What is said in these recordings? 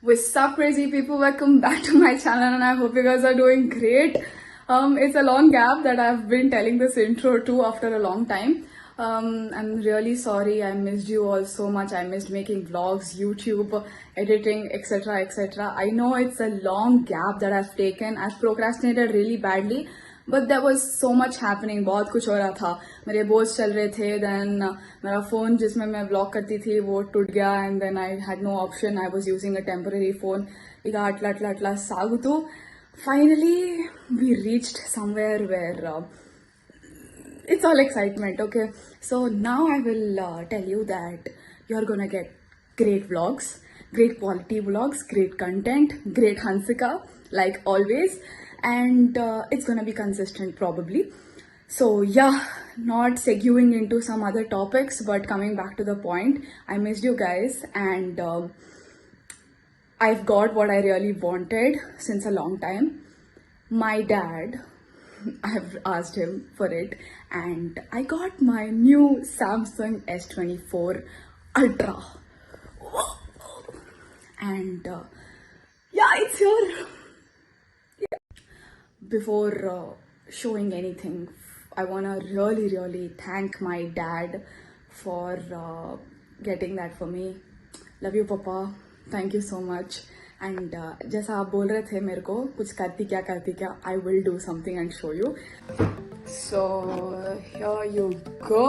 What's up, crazy people? Welcome back to my channel, and I hope you guys are doing great. It's a long gap that I've been telling this intro to after a long time. I'm really sorry. I missed you all so much. I missed making vlogs, YouTube, editing, etc., etc. I know it's a long gap that I've taken. I've procrastinated really badly, but there was so much happening. बहुत कुछ हो रहा था, मेरे बोझ चल रहे थे. देन मेरा फ़ोन जिसमें मैं ब्लॉग करती थी वो टूट गया. And then I had no option. I was using a temporary phone. ಈಗ ಅಟ್ಲ ಸಾಗುದು. Finally we reached somewhere where it's all excitement. Okay, so now I will tell you that you're gonna get great vlogs, great quality vlogs, great content, great Hansika like always, and it's gonna be consistent probably. So yeah, not seguing into some other topics, but coming back to the point, I missed you guys, and I've got what I really wanted since a long time. My dad, I've asked him for it, and I got my new Samsung S24 Ultra. And yeah, it's here. Yeah. Before showing anything, I want to really thank my dad for getting that for me. Love you, Papa. Thank you so much. And जैसा आप बोल रहे थे मेरे को कुछ करती क्या, I will do something and show you. So here you go.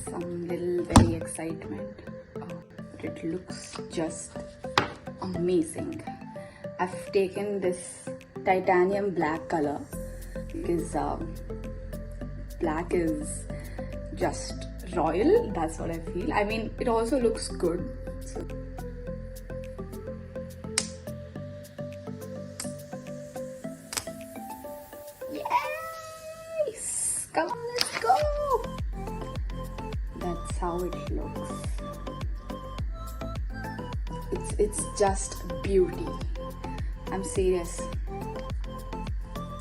Some little very excitement. It looks just amazing. I've taken this titanium black color because black is just royal. That's what I feel. I mean, it also looks good. So yes, come on, let's go. That's how it looks. It's just beauty. I'm serious.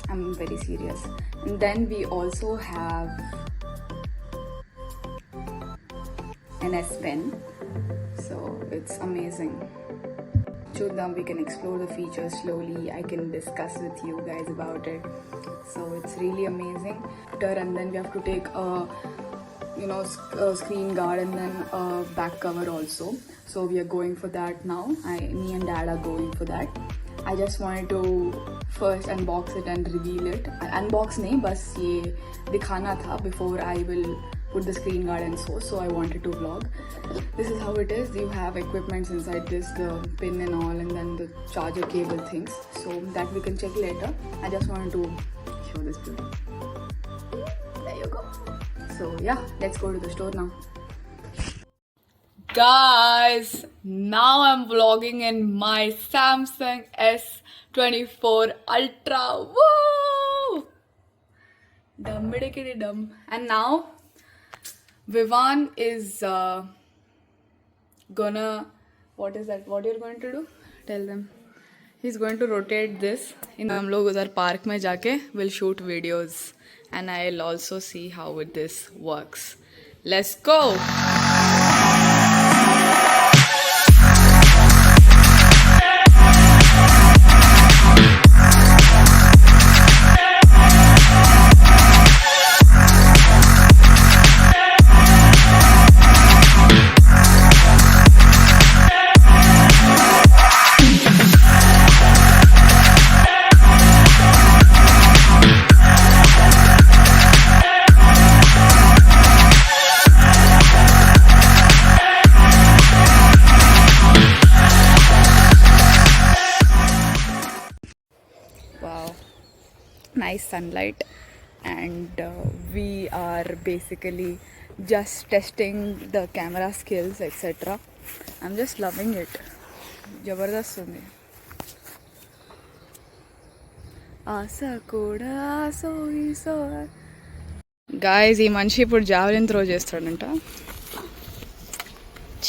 I'm very serious. And then we also have an S Pen, so it's amazing. Chudam, we can explore the features slowly. I can discuss with you guys about it. So it's really amazing. And then we have to take a screen guard and then a back cover also. So we are going for that now. Me and Dad are going for that. I just wanted to first unbox it and reveal it. Unbox nahi, bas ye dikhana tha before I will put the screen guard and so I wanted to vlog. This is how it is. You have equipments inside this, the pin and all, and then the charger cable things, so that we can check later. I just wanted to show this beauty. There you go. So yeah, let's go to the store now. Guys, now I'm vlogging in my Samsung S24 Ultra. Woo! Dumbidikidi dumb. And now Vivan is gonna, what is that? What you're going to do? Tell them. He's going to rotate this. हम लोग उधर park में जाके will shoot videos, and I'll also see how this works. Let's go. Nice sunlight, and we are basically just testing the camera skills, etc. I'm just loving it. Jabardast undi. Asa kuda so guys, ee manchi ippudu javelin throw chestadanta.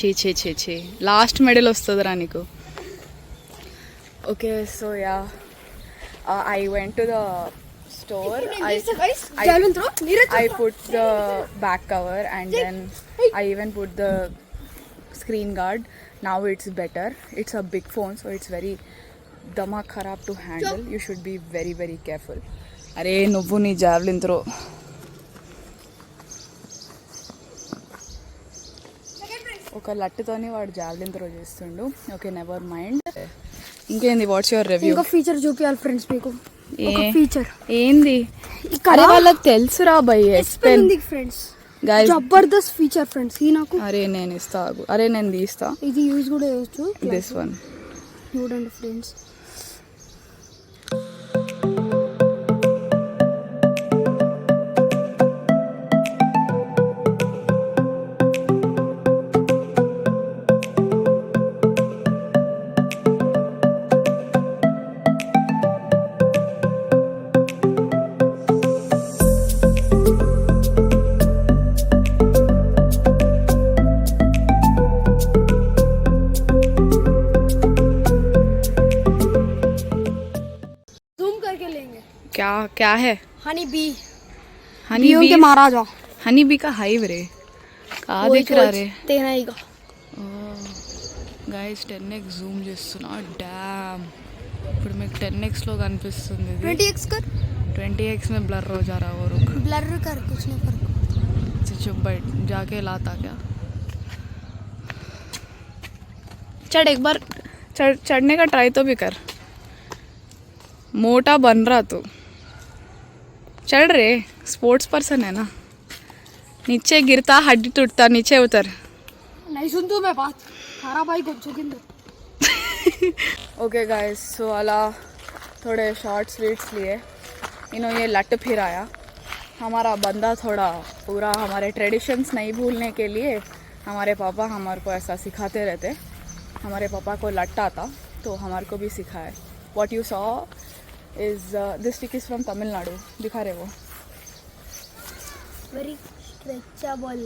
Chi last medal ostadra niku. Okay, so yeah, I went to the store, Javelin throw. I put the back cover and then I even put the screen guard. Now it's better. It's a big phone, so it's very damak kharab to handle. You should be very very careful. అరే నువ్వు నీ javelin throw ఒక లట్టుతోని వాడు javelin throw చేస్తుండు. Okay never mind. ఇంకేంది what's your review? ఇంకో feature చూపియాలి friends మీకు. ఒక ఫీచర్ ఏంది? ఇక్కడ వాళ్ళకి తెలుసురా భయ్. ఎక్స్పెన్ ఉంది friends. Guys Jabardasth feature friends. ఈ నాకు అరే నేను ఇస్తా. అరే నేను తీస్తా. ఇది యూజ్ కూడా చేయొచ్చు. దిస్ వన్ చూడండి ఫ్రెండ్స్. क्या है? Honey bee. हनी बी के महाराजा. हनी बी का हाइव रे कहाँ दिख रहा रे? తేనైగా గైస్ 10x జూమ్ చేస్తున్నా. డామ్ ఇప్పుడు మీకు 10x లో కనిపిస్తుంది. 20x कर. 20x में ब्लर हो जा रहा वो रुक. ब्लर कर कुछ नहीं फर्क. चुप बैठ जाके लाता क्या. चढ़ एक बार चढ़ने का ट्राई तो भी कर. मोटा बन रहा तू. चढ़ रे. स्पोर्ट्स पर्सन है ना. नीचे गिरता हड्डी टूटता. नीचे उतर. नहीं सुन तू मैं बात. हरा भाई को चुकिंदो. ओके गाइस सो अला थोड़े शॉर्ट्स वीड्स लिए. इन्होंने ये लट फिराया. हमारा बंदा थोड़ा पूरा हमारे ट्रेडिशंस नहीं भूलने के लिए हमारे पापा हमारे को ऐसा सिखाते रहते. हमारे पापा को लट आता तो हमारे को भी सिखाए. What you saw is this stick is from Tamil Nadu. दिखा रहे वो very stretchable.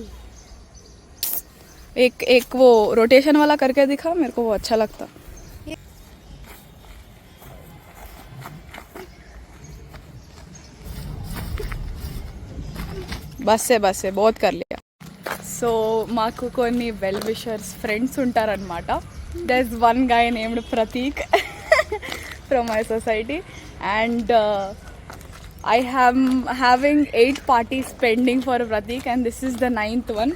एक वो रोटेशन वाला करके दिखा. मेरे को वो अच्छा लगता. बस से बहुत कर लिया. సో మాకు కొన్ని వెల్ విషర్స్ ఫ్రెండ్స్ ఉంటారనమాట. There is one guy named Prateek from my society and I am having 8 parties pending for Pratik and this is the 9th one.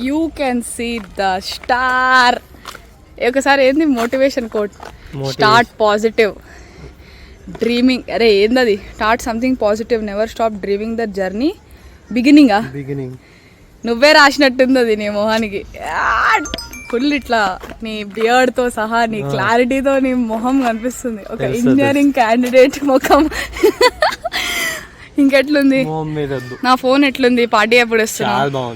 You can see the star. ఒకసారి ఏంది motivation quote. Start positive dreaming. అరే ఏందది? Start something positive never stop dreaming the journey. బిగినింగా నువ్వే రాసినట్టుంది అది నీ మొహానికి. ఫుల్ ఇట్లా నీ బియర్డ్తో సహా నీ క్లారిటీతో నీ మొహం కనిపిస్తుంది. ఒక ఇంజనీరింగ్ క్యాండిడేట్ ముఖం. ఇంకెట్లుంది నా ఫోన్? ఎట్లుంది? పార్టీ ఎప్పుడు ఇస్తున్నావు?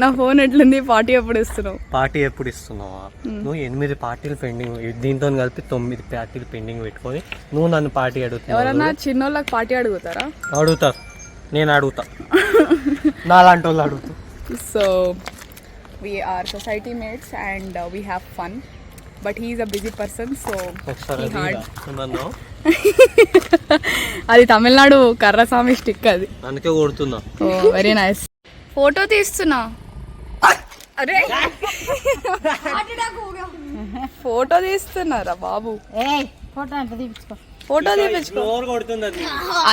నా ఫోన్ ఎట్లుంది? పార్టీ ఎప్పుడు ఇస్తున్నావు? పార్టీ ఎప్పుడు ఇస్తున్నావా? నువ్వు 8 పార్టీలు పెండింగ్, దీంతో కలిపి 9 పార్టీలు పెండింగ్ పెట్టుకొని నువ్వు నన్ను పార్టీ అడుగుతావు. ఎవరన్నా చిన్నోళ్ళకి పార్టీ అడుగుతారా? అడుగుతారు. నేను అడుగుతా. నాలాంటి వాళ్ళు అడుగుతా. So we are society mates and we have fun but he is a busy person so he hard. అది తమిళనాడు కర్రస్వామి స్టిక్ అది అందుకే కొడుతున్నా. ఓ వెరీ నైస్. ఫోటో తీస్తున్నా. అరే ఫోటో తీస్తున్నారా బాబు? ఫోటో తీపించుకో.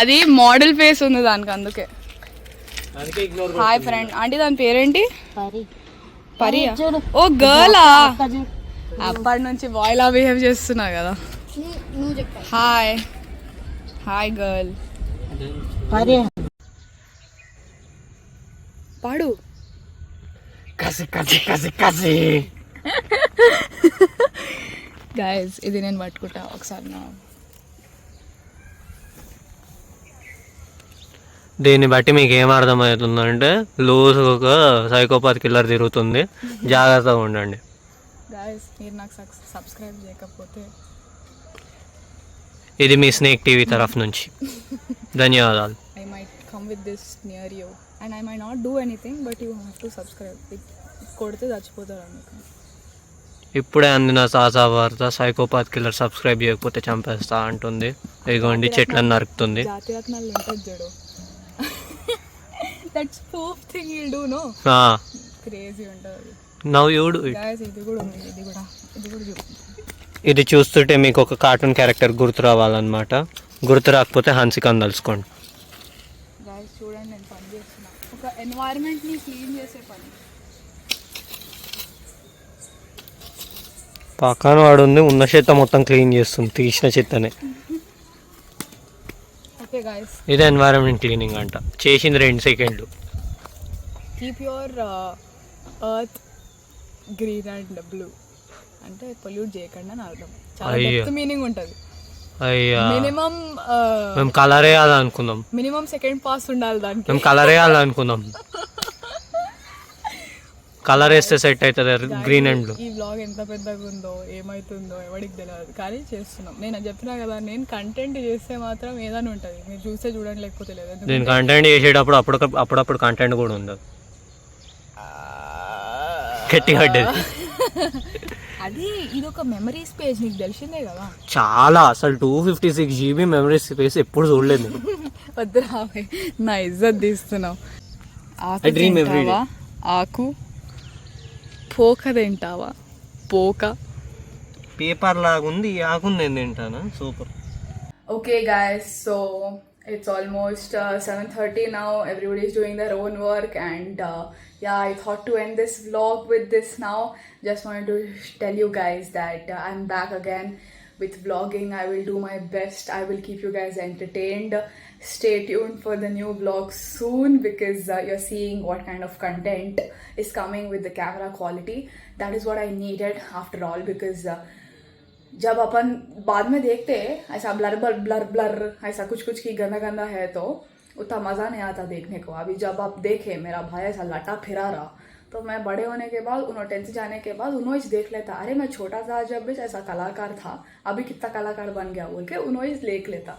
అది మోడల్ ఫేస్ ఉంది దానికి అందుకే. Hi friend. ఆంటీ దాని పేరేంటి? పరియా? ఓ గర్లా? అప్పటి నుంచి బాయ్ లా బిహేవ్ చేస్తున్నా కదా. Hi hi girl. పాడు. కసి కసి కసి కసి. గైస్ ఇది నేను పట్టుకుంటా ఒకసారి. నా దీన్ని బట్టి మీకు ఏం అర్థమవుతుందంటే లూజ్ ఒక సైకోపాత్ కిల్లర్ తిరుగుతుంది. జాగ్రత్తగా ఉండండి. గైస్ మీరు నాకు సబ్స్క్రైబ్ చేయకపోతే ఇది మీ స్నేక్ టీవీ తరఫు నుంచి ధన్యవాదాలు. I might come with this near you and I might not do anything but you have to subscribe. కొడితే చచ్చిపోతారు అందుకు. ఇప్పుడే అందిన తాజా వార్త, సైకోపాత్ కిల్లర్ సబ్స్క్రైబ్ చేయకపోతే చంపేస్తా అంటుంది. ఇదిగోండి చెట్లను నరుకుతుంది. జాతిరత్నాలు ఉంటుంది చూడు, that's fourth thing will do no, crazy ఉంటుంది. నవ్ యూడు గైస్ ఇది కూడా ఉంది, ఇది కూడా చూడు. ఇది చూస్తుంటే మీకు ఒక కార్టూన్ క్యారెక్టర్ గుర్తు రావాలన్నమాట. గుర్తు రాకపోతే హన్సికని తలుసుకోండి. గైస్ చూడండి, నేను పని చేస్తున్నా, ఒక ఎన్వైరన్మెంట్ ని క్లీన్ చేసే పని. పక్కన వాడు ఉంది, ఉన్న చెత్త మొత్తం క్లీన్ చేస్తుంది, తీసిన చెత్తనే. ఓకే గైస్, ఇది ఎన్వైరన్మెంట్ క్లీనింగ్ అంట. చేసింది 2 సెకండ్లు. Keep your earth green and blue, అంటే పొల్యూట్ చేయకుండా అని అర్థం. చాలా డెప్త్ మీనింగ్ ఉంటుంది. అయ్యా, మినిమం మేము కలర్ వేయాలనుకున్నాం, మినిమం సెకండ్ పాస్ ఉండాలి దానికి. మేము కలర్ వేయాలనుకున్నాం. కలర్ వేస్తే సెట్ అవుతుంది గ్రీన్ అండ్ బ్లూ. ఈ వ్లాగ్ ఎంత పెద్దగా ఉందో ఏమవుతుందో ఎవరికి తెలియదు, కానీ చేస్తున్నాం. నేను చెప్పినా కదా, నేను కంటెంట్ చేస్తే మాత్రం ఏదైనా ఉంటుంది, మీరు చూస్తే చూడండి, లేకపోతే లేదు. నేను కంటెంట్ చేసేటప్పుడు అప్పుడప్పుడు కంటెంట్ కూడా ఉండదు. గట్టిగా అది ఇది ఒక మెమరీస్ పేజ్, నీకు తెలిసిందే కదా. చాలా, అసలు 256 GB మెమరీ స్పేస్ ఎప్పుడు చూడలేదు. వద్దు రావే, నా ఇజ్జత్ తీస్తున్నావు. ఆకు తింటావా? ఆకు పోక తింటావా? పోక పేపర్ లాగా ఉంది, ఆకుంది, నేను తింటానా? Super. Okay guys, so it's almost 7:30 now. Everybody is doing their own work, and yeah, I thought to end this vlog with this now. Just wanted to tell you guys that I'm back again with vlogging. I will do my best. I will keep you guys entertained. Stay tuned for the new vlog soon, because you're seeing what kind of content is coming with the camera quality. That is what I needed after all, because जब अपन बाद में देखते ऐसा blur blur blur blur ऐसा कुछ कुछ की गंदा गंदा है तो उतना मज़ा नहीं आता देखने को. अभी जब आप देखे मेरा भाई ऐसा लटा फिरा रहा, तो मैं बड़े होने के बाद, उन्होंने 10th जाने के बाद उन्होंने देख लेता, अरे मैं छोटा था जब भी ऐसा कलाकार था, अभी कितना कलाकार बन गया बोल के उन्होंने देख लेता.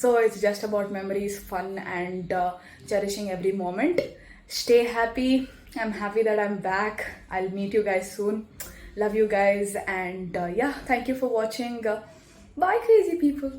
So it's just about memories, fun, and cherishing every moment. Stay happy. I'm happy that I'm back. I'll meet you guys soon. Love you guys, and yeah, thank you for watching. Bye crazy people.